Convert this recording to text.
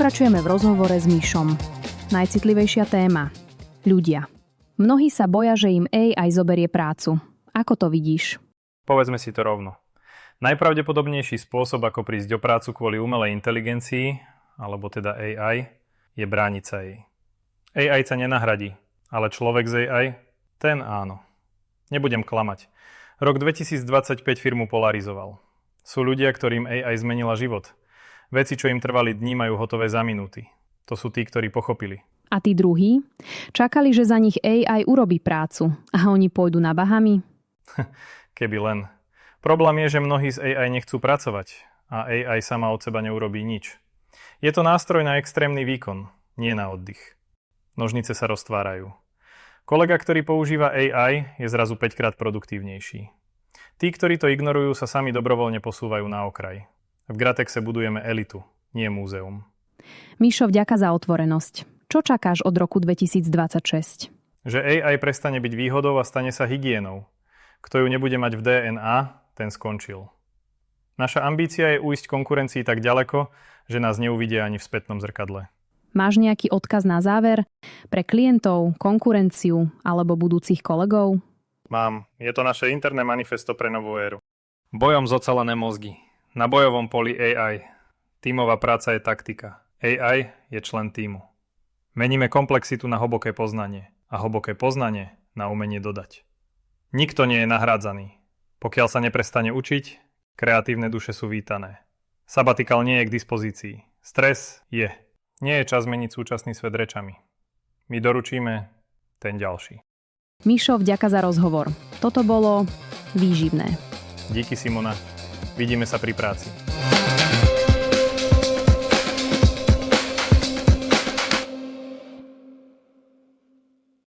Pokračujeme v rozhovore s Mišom. Najcitlivejšia téma. Ľudia. Mnohí sa boja, že im AI zoberie prácu. Ako to vidíš? Povedzme si to rovno. Najpravdepodobnejší spôsob, ako prísť o prácu kvôli umelej inteligencii, alebo teda AI, je brániť sa jej. AI sa nenahradí, ale človek z AI, ten áno. Nebudem klamať. Rok 2025 firmu polarizoval. Sú ľudia, ktorým AI zmenila život. Veci, čo im trvali dní, majú hotové za minúty. To sú tí, ktorí pochopili. A tí druhí? Čakali, že za nich AI urobí prácu a oni pôjdu na Bahamy? Keby len. Problém je, že mnohí z AI nechcú pracovať a AI sama od seba neurobí nič. Je to nástroj na extrémny výkon, nie na oddych. Nožnice sa roztvárajú. Kolega, ktorý používa AI, je zrazu 5-krát produktívnejší. Tí, ktorí to ignorujú, sa sami dobrovoľne posúvajú na okraj. V Gratexe budujeme elitu, nie múzeum. Mišo, vďaka za otvorenosť. Čo čakáš od roku 2026? Že AI prestane byť výhodou a stane sa hygienou. Kto ju nebude mať v DNA, ten skončil. Naša ambícia je ujsť konkurencii tak ďaleko, že nás neuvidia ani v spätnom zrkadle. Máš nejaký odkaz na záver pre klientov, konkurenciu alebo budúcich kolegov? Mám. Je to naše interné manifesto pre novú éru. Bojom zocelené mozgy. Na bojovom poli AI. Tímová práca je taktika. AI je člen tímu. Meníme komplexitu na hlboké poznanie a hlboké poznanie na umenie dodať. Nikto nie je nahrádzaný. Pokiaľ sa neprestane učiť, kreatívne duše sú vítané. Sabatikal nie je k dispozícii. Stres je. Nie je čas meniť súčasný svet rečami. My doručíme ten ďalší. Mišo, vďaka za rozhovor. Toto bolo výživné. Díky, Simona. Vidíme sa pri práci.